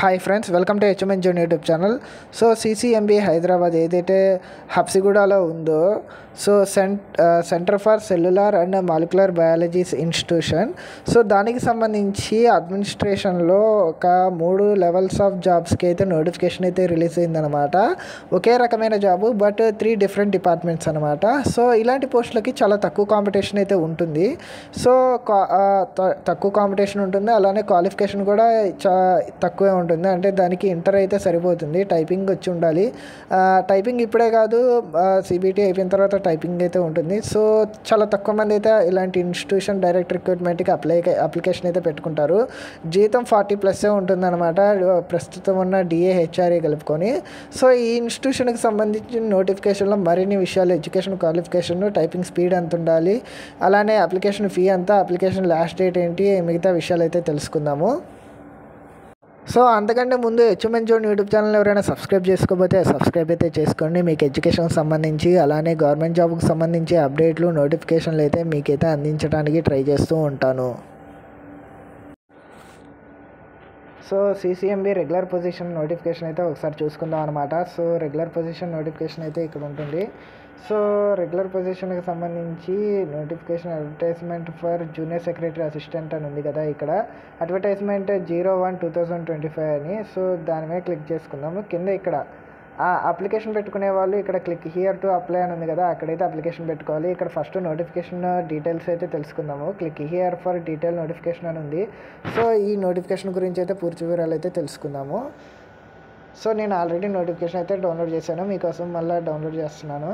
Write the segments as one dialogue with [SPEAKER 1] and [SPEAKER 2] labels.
[SPEAKER 1] Hi friends, welcome to HMN zone YouTube channel. So CCMB Hyderabad ఏదైతే హబ్సిగూడలో ఉందో, so centre for cellular and molecular biologies institution, so దానికి సంబంధించి అడ్మినిస్ట్రేషన్లో ఒక 3 levels of జాబ్స్కి అయితే నోటిఫికేషన్ అయితే రిలీజ్ అయిందనమాట. ఒకే రకమైన జాబు బట్ 3 డిఫరెంట్ డిపార్ట్మెంట్స్ అనమాట. సో ఇలాంటి పోస్టులకి చాలా తక్కువ కాంపిటీషన్ అయితే ఉంటుంది. సో తక్కువ కాంపిటీషన్ ఉంటుంది, అలానే క్వాలిఫికేషన్ కూడా తక్కువే ఉంటుంది. అంటే దానికి ఇంటర్ అయితే సరిపోతుంది, టైపింగ్ వచ్చి ఉండాలి. టైపింగ్ ఇప్పుడే కాదు, సిబిటీ అయిపోయిన తర్వాత టైపింగ్ అయితే ఉంటుంది. సో చాలా తక్కువ మంది అయితే ఇలాంటి ఇన్స్టిట్యూషన్ డైరెక్ట్ రిక్రూట్మెంట్కి అప్లికేషన్ అయితే పెట్టుకుంటారు. జీతం 40+ ఉంటుందన్నమాట, ప్రస్తుతం ఉన్న డిఏ హెచ్ఆర్ఏ కలుపుకొని. సో ఈ ఇన్స్టిట్యూషన్కి సంబంధించిన నోటిఫికేషన్లో మరిన్ని విషయాలు, ఎడ్యుకేషన్ క్వాలిఫికేషన్, టైపింగ్ స్పీడ్ ఎంత ఉండాలి, అలానే అప్లికేషన్ ఫీ ఎంత, అప్లికేషన్ లాస్ట్ డేట్ ఏంటి, మిగతా విషయాలు అయితే తెలుసుకుందాము. సో అంతకంటే ముందు హెచ్ఎంఎన్ జోన్ యూట్యూబ్ ఛానల్ ఎవరైనా సబ్స్క్రైబ్ చేసుకోకపోతే సబ్స్క్రైబ్ అయితే చేసుకోండి. మీకు ఎడ్యుకేషన్కి సంబంధించి అలానే గవర్నమెంట్ జాబ్కి సంబంధించి అప్డేట్లు, నోటిఫికేషన్లు అయితే మీకైతే అందించడానికి ట్రై చేస్తూ ఉంటాను. So CCMB regular position notification అయితే ఒకసారి చూసుకుందాం అనమాట. సో రెగ్యులర్ పొజిషన్ నోటిఫికేషన్ అయితే ఇక్కడ ఉంటుంది. సో రెగ్యులర్ పొజిషన్కి సంబంధించి notification advertisement for junior secretary assistant అని ఉంది కదా, ఇక్కడ అడ్వర్టైజ్మెంట్ 01/2025 అని. సో దాని మీద క్లిక్ చేసుకుందాము. కింద ఇక్కడ అప్లికేషన్ పెట్టుకునే వాళ్ళు ఇక్కడ క్లిక్ హియర్ టు అప్లై అని ఉంది కదా, అక్కడైతే అప్లికేషన్ పెట్టుకోవాలి. ఇక్కడ ఫస్ట్ నోటిఫికేషన్ డీటెయిల్స్ అయితే తెలుసుకుందాము. Click here for detail notification అని ఉంది. సో ఈ నోటిఫికేషన్ గురించి అయితే పూర్తి వివరాలు అయితే తెలుసుకుందాము. సో నేను ఆల్రెడీ నోటిఫికేషన్ అయితే డౌన్లోడ్ చేశాను, మీకోసం మళ్ళీ డౌన్లోడ్ చేస్తున్నాను.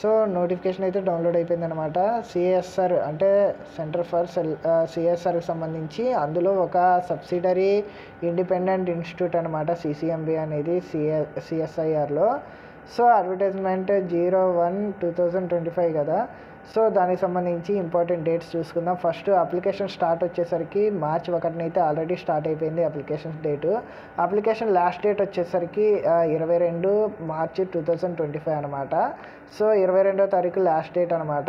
[SPEAKER 1] సో నోటిఫికేషన్ అయితే డౌన్లోడ్ అయిపోయిందనమాట. సిఎస్ఆర్ అంటే సెంటర్ ఫర్ సిఎస్ఆర్కి సంబంధించి అందులో ఒక సబ్సిడరీ ఇండిపెండెంట్ ఇన్స్టిట్యూట్ అనమాట సిసిఎంబి అనేది సిఎస్ఐఆర్లో. సో అడ్వర్టైజ్మెంట్ 01/2025 కదా. సో దానికి సంబంధించి ఇంపార్టెంట్ డేట్స్ చూసుకుందాం. ఫస్ట్ అప్లికేషన్ స్టార్ట్ వచ్చేసరికి March 1 అయితే ఆల్రెడీ స్టార్ట్ అయిపోయింది application date. Application last date వచ్చేసరికి 22 March 2025 అనమాట. సో 22వ తారీఖు లాస్ట్ డేట్ అనమాట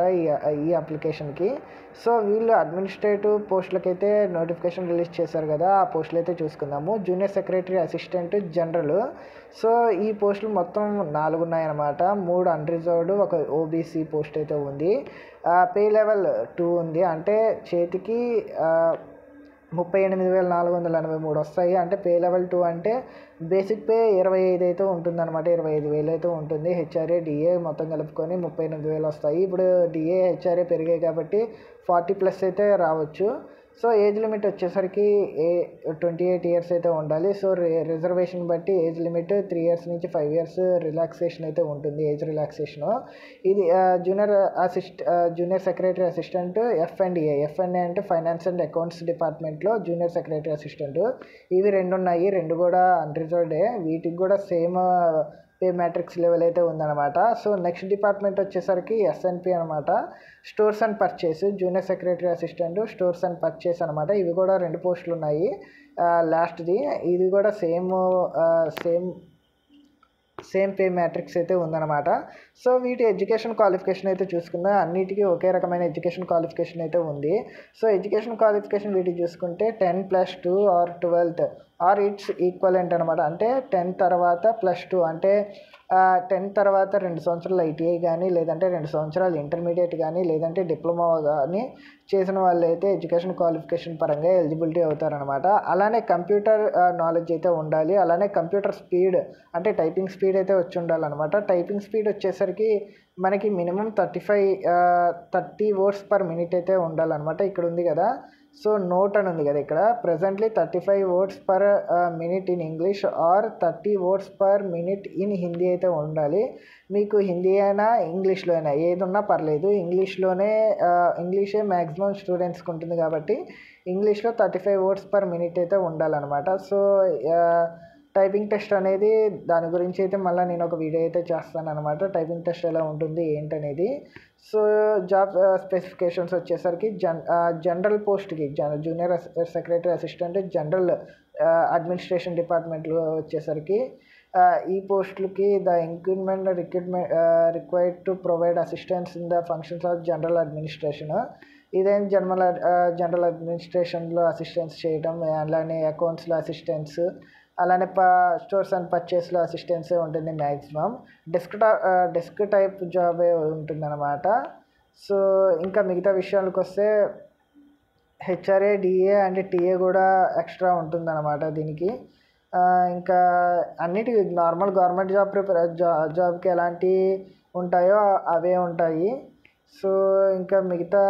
[SPEAKER 1] ఈ అప్లికేషన్కి. సో వీళ్ళు అడ్మినిస్ట్రేటివ్ పోస్టులకైతే నోటిఫికేషన్ రిలీజ్ చేశారు కదా, ఆ పోస్టులు అయితే చూసుకుందాము. Junior secretary assistant general. So ఈ పోస్టులు మొత్తం 4 ఉన్నాయన్నమాట. 3 అన్రిజర్వ్డ్, ఒక ఓబీసీ పోస్ట్ అయితే ఉంది. పే లెవెల్ 2 ఉంది, అంటే చేతికి 38,483 వస్తాయి. అంటే పే లెవెల్ 2 అంటే బేసిక్ పే 25 అయితే ఉంటుందన్నమాట, 25,000 అయితే ఉంటుంది. హెచ్ఆర్ఏ డిఏ మొత్తం కలుపుకొని 38,000 వస్తాయి. ఇప్పుడు డిఏ హెచ్ఆర్ఏ పెరిగాయి కాబట్టి 40+ అయితే రావచ్చు. సో ఏజ్ లిమిట్ వచ్చేసరికి 28 ఇయర్స్ అయితే ఉండాలి. సో రిజర్వేషన్ బట్టి ఏజ్ లిమిట్ 3 ఇయర్స్ నుంచి 5 ఇయర్స్ రిలాక్సేషన్ అయితే ఉంటుంది, ఏజ్ రిలాక్సేషను. ఇది జూనియర్ సెక్రటరీ అసిస్టెంట్ ఎఫ్ఎండ్ఏ అంటే ఫైనాన్స్ అండ్ అకౌంట్స్ డిపార్ట్మెంట్లో జూనియర్ సెక్రటరీ అసిస్టెంట్. ఇవి 2 ఉన్నాయి, 2 కూడా అన్రిజర్వ్డే. వీటికి కూడా సేమ్ పే మ్యాట్రిక్స్ లెవెల్ అయితే ఉందన్నమాట. సో నెక్స్ట్ డిపార్ట్మెంట్ వచ్చేసరికి ఎస్ఎన్పి అనమాట, stores and purchase. Junior secretary assistant stores and purchase అనమాట. ఇవి కూడా 2 పోస్టులు ఉన్నాయి. లాస్ట్ది ఇది కూడా సేమ్ పే మ్యాట్రిక్స్ అయితే ఉందన్నమాట. సో వీటి ఎడ్యుకేషన్ క్వాలిఫికేషన్ అయితే చూసుకుందాం. అన్నిటికీ ఒకే రకమైన ఎడ్యుకేషన్ క్వాలిఫికేషన్ అయితే ఉంది. సో ఎడ్యుకేషన్ క్వాలిఫికేషన్ వీటికి చూసుకుంటే 10+2 ఆర్ 12 ఆర్ ఇట్స్ ఈక్వలెంట్ అనమాట. అంటే 10 తర్వాత +2 అంటే 10 తర్వాత 2 సంవత్సరాలు ఐటీఐ కానీ, లేదంటే 2 సంవత్సరాలు ఇంటర్మీడియట్ కానీ, లేదంటే డిప్లొమా కానీ చేసిన వాళ్ళు అయితే ఎడ్యుకేషన్ క్వాలిఫికేషన్ పరంగా ఎలిజిబిలిటీ అవుతారనమాట. అలానే కంప్యూటర్ నాలెడ్జ్ అయితే ఉండాలి. అలానే కంప్యూటర్ స్పీడ్ అంటే టైపింగ్ స్పీడ్ అయితే వచ్చి ఉండాలన్నమాట. టైపింగ్ స్పీడ్ వచ్చేసరికి మనకి మినిమం 30 words per minute అయితే ఉండాలన్నమాట. ఇక్కడ ఉంది కదా, సో నోట్ అని ఉంది కదా, ఇక్కడ presently 35 words per minute in English are 30 words per minute in Hindi అయితే ఉండాలి. మీకు హిందీ అయినా ఇంగ్లీష్లో అయినా ఏది ఉన్నా పర్లేదు. ఇంగ్లీషే మ్యాక్సిమం స్టూడెంట్స్కి ఉంటుంది కాబట్టి ఇంగ్లీష్లో 35 words per minute అయితే ఉండాలన్నమాట. సో టైపింగ్ టెస్ట్ అనేది దాని గురించి అయితే మళ్ళీ నేను ఒక వీడియో అయితే చేస్తాను అనమాట, టైపింగ్ టెస్ట్ ఎలా ఉంటుంది ఏంటనేది. సో జాబ్ స్పెసిఫికేషన్స్ వచ్చేసరికి జనరల్ పోస్ట్కి junior secretary assistant general administration డిపార్ట్మెంట్లో వచ్చేసరికి ఈ పోస్టులకి the required to provide assistance in the functions of general administration. ఇదేం జనరల్ అడ్మినిస్ట్రేషన్లో అసిస్టెన్స్ చేయడం, అలానే అకౌంట్స్లో అసిస్టెన్స్, అలానే స్టోర్స్ అండ్ పర్చేస్లో అసిస్టెన్సే ఉంటుంది మ్యాక్సిమం. డెస్క్ టైప్ జాబే ఉంటుందన్నమాట. సో ఇంకా మిగతా విషయాలకు వస్తే హెచ్ఆర్ఏ, డిఏ అండ్ టీఏ కూడా ఎక్స్ట్రా ఉంటుందన్నమాట దీనికి. ఇంకా అన్నిటి నార్మల్ గవర్నమెంట్ జాబ్కి ఎలాంటి ఉంటాయో అవే ఉంటాయి. సో ఇంకా మిగతా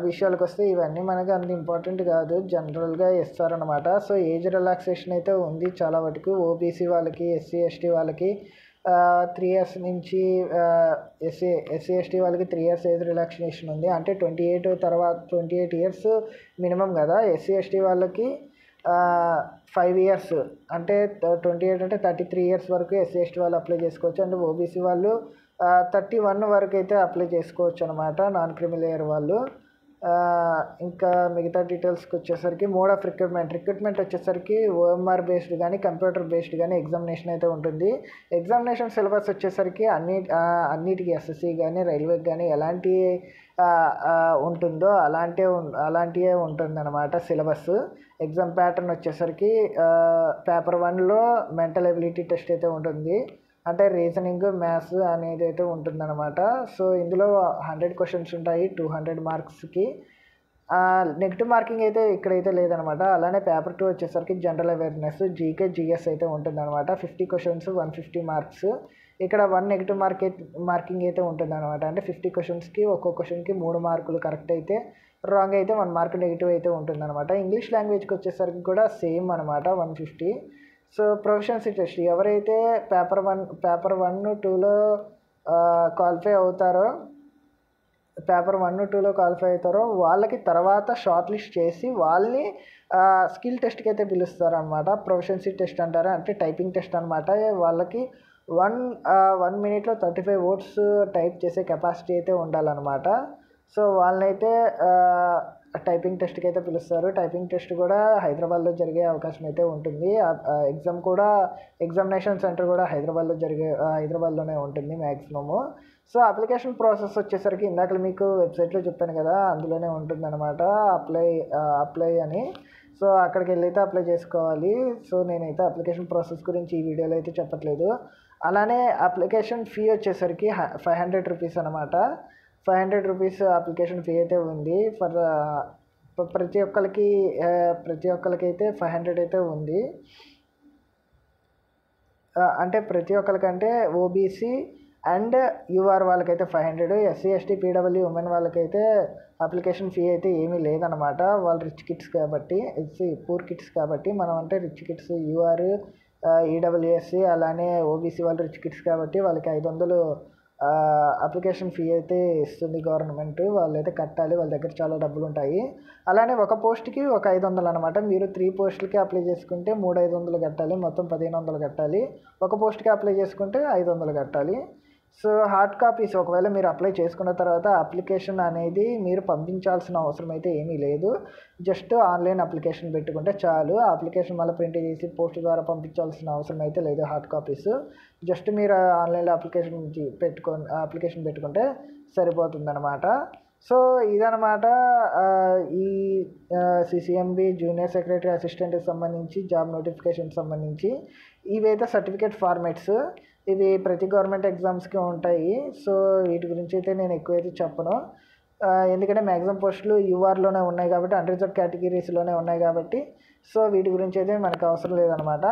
[SPEAKER 1] విషయాలకు వస్తే ఇవన్నీ మనకి అంత ఇంపార్టెంట్ కాదు, జనరల్గా ఇస్తారనమాట. సో ఏజ్ రిలాక్సేషన్ అయితే ఉంది చాలా వరకు. ఓబీసీ వాళ్ళకి, ఎస్సీ ఎస్టీ వాళ్ళకి 3 years నుంచి, ఎస్సీ ఎస్టీ వాళ్ళకి 3 years ఏజ్ రిలాక్సేషన్ ఉంది. అంటే 28 years మినిమం కదా. ఎస్సీ ఎస్టీ వాళ్ళకి 5 years, అంటే 28 అంటే 33 years వరకు ఎస్సీ ఎస్టీ వాళ్ళు అప్లై చేసుకోవచ్చు. అండ్ ఓబీసీ వాళ్ళు 31 వరకు అయితే అప్లై చేసుకోవచ్చు అనమాట, నాన్ క్రిమినల్ ఇయర్ వాళ్ళు. ఇంకా మిగతా డీటెయిల్స్కి వచ్చేసరికి మోడ్ ఆఫ్ రిక్రూట్మెంట్ వచ్చేసరికి ఓఎంఆర్ బేస్డ్ కానీ కంప్యూటర్ బేస్డ్ కానీ ఎగ్జామినేషన్ అయితే ఉంటుంది. ఎగ్జామినేషన్ సిలబస్ వచ్చేసరికి అన్నిటికీ ఎస్ఎస్సి కానీ రైల్వేకి కానీ ఎలాంటి ఉంటుందో అలాంటివే ఉంటుందన్నమాట సిలబస్. ఎగ్జామ్ ప్యాటర్న్ వచ్చేసరికి పేపర్ 1లో మెంటల్ ఎబిలిటీ టెస్ట్ అయితే ఉంటుంది, అంటే రీజనింగ్, మ్యాథ్స్ అనేది అయితే ఉంటుందన్నమాట. సో ఇందులో 100 questions ఉంటాయి 200 marksకి. నెగిటివ్ మార్కింగ్ అయితే ఇక్కడైతే లేదనమాట. అలానే పేపర్ 2 వచ్చేసరికి జనరల్ అవేర్నెస్, జీకే, జిఎస్ అయితే ఉంటుందన్నమాట. 50 questions 150 marks. ఇక్కడ 1 నెగిటివ్ మార్కింగ్ అయితే ఉంటుందన్నమాట. అంటే 50 questionస్కి ఒక్కో క్వశ్చన్కి 3 మార్కులు కరెక్ట్ అయితే, రాంగ్ అయితే 1 mark నెగిటివ్ అయితే ఉంటుందన్నమాట. ఇంగ్లీష్ లాంగ్వేజ్కి వచ్చేసరికి కూడా సేమ్ అనమాట, 150. సో ప్రొఫిషియన్సీ టెస్ట్ ఎవరైతే పేపర్ 1, 2లో క్వాలిఫై అవుతారో, వాళ్ళకి తర్వాత షార్ట్ లిస్ట్ చేసి వాళ్ళని స్కిల్ టెస్ట్కి అయితే పిలుస్తారు అనమాట. ప్రొఫిషియన్సీ టెస్ట్ అంటారు, అంటే టైపింగ్ టెస్ట్ అనమాట. వాళ్ళకి 1 minute 35 words టైప్ చేసే కెపాసిటీ అయితే ఉండాలన్నమాట. సో వాళ్ళనైతే టైపింగ్ టెస్ట్కి అయితే పిలుస్తారు. టైపింగ్ టెస్ట్ కూడా హైదరాబాద్లో జరిగే అవకాశం అయితే ఉంటుంది. ఎగ్జామినేషన్ సెంటర్ కూడా హైదరాబాద్లోనే ఉంటుంది మ్యాక్సిమము. సో అప్లికేషన్ ప్రాసెస్ వచ్చేసరికి ఇందాక మీకు వెబ్సైట్లో చెప్పాను కదా, అందులోనే ఉంటుందన్నమాట, అప్లై అని. సో అక్కడికి వెళ్ళి అయితే అప్లై చేసుకోవాలి. సో నేనైతే అప్లికేషన్ ప్రాసెస్ గురించి ఈ వీడియోలో అయితే చెప్పట్లేదు. అలానే అప్లికేషన్ ఫీ వచ్చేసరికి 500 rupees అనమాట. 500 rupees అప్లికేషన్ ఫీ అయితే ఉంది. ప్రతి ఒక్కరికి అయితే 500 అయితే ఉంది. అంటే ప్రతి ఒక్కరికంటే ఓబీసీ అండ్ యూఆర్ వాళ్ళకైతే 500, ఎస్సీ ఎస్టీ పీడబ్ల్యూ ఉమెన్ వాళ్ళకైతే అప్లికేషన్ ఫీ అయితే ఏమీ లేదనమాట. వాళ్ళు రిచ్ కిడ్స్ కాబట్టి, పూర్ కిడ్స్ కాబట్టి, మనం అంటే రిచ్ కిడ్స్ యూఆర్, ఈడబ్ల్యూఎస్సీ, అలానే ఓబీసీ వాళ్ళు రిచ్ కిడ్స్ కాబట్టి వాళ్ళకి 500 అప్లికేషన్ ఫీ అయితే ఇస్తుంది గవర్నమెంట్. వాళ్ళైతే కట్టాలి, వాళ్ళ దగ్గర చాలా డబ్బులు ఉంటాయి. అలానే ఒక పోస్ట్కి ఒక 500 అనమాట. మీరు 3 పోస్టులకి అప్లై చేసుకుంటే 3,500 కట్టాలి, మొత్తం 1,500 కట్టాలి. ఒక పోస్ట్కి అప్లై చేసుకుంటే 500 కట్టాలి. సో హార్డ్ కాపీస్ ఒకవేళ మీరు అప్లై చేసుకున్న తర్వాత అప్లికేషన్ అనేది మీరు పంపించాల్సిన అవసరం అయితే ఏమీ లేదు. జస్ట్ ఆన్లైన్ అప్లికేషన్ పెట్టుకుంటే చాలు. ఆ అప్లికేషన్ మళ్ళీ ప్రింట్ చేసి పోస్ట్ ద్వారా పంపించాల్సిన అవసరం అయితే లేదు హార్డ్ కాపీస్. జస్ట్ మీరు ఆన్లైన్లో అప్లికేషన్ పెట్టుకుంటే సరిపోతుందన్నమాట. సో ఇదనమాట ఈ సిసిఎంబి జూనియర్ సెక్రటరీ అసిస్టెంట్కి సంబంధించి జాబ్ నోటిఫికేషన్ సంబంధించి. ఇవైతే సర్టిఫికేట్ ఫార్మాట్స్, ఇవి ప్రతి గవర్నమెంట్ ఎగ్జామ్స్కి ఉంటాయి. సో వీటి గురించి అయితే నేను ఎక్కువైతే చెప్పను, ఎందుకంటే మ్యాక్సిమం పోస్టులు యూఆర్లోనే ఉన్నాయి కాబట్టి, అన్రిజర్వ్డ్ కేటగిరీస్లోనే ఉన్నాయి కాబట్టి. సో వీటి గురించి అయితే మనకు అవసరం లేదనమాట.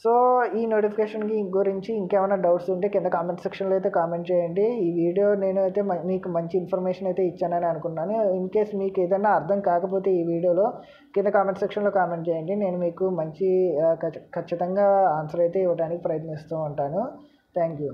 [SPEAKER 1] సో ఈ నోటిఫికేషన్ గురించి ఇంకేమైనా డౌట్స్ ఉంటే కింద కామెంట్ సెక్షన్లో అయితే కామెంట్ చేయండి. ఈ వీడియో నేను అయితే మీకు మంచి ఇన్ఫర్మేషన్ అయితే ఇచ్చానని అనుకున్నాను. ఇన్ కేస్ మీకు ఏదైనా అర్థం కాకపోతే ఈ వీడియోలో కింద కామెంట్ సెక్షన్లో కామెంట్ చేయండి. నేను మీకు మంచి ఖచ్చితంగా ఆన్సర్ అయితే ఇవ్వడానికి ప్రయత్నిస్తూ ఉంటాను. Thank you.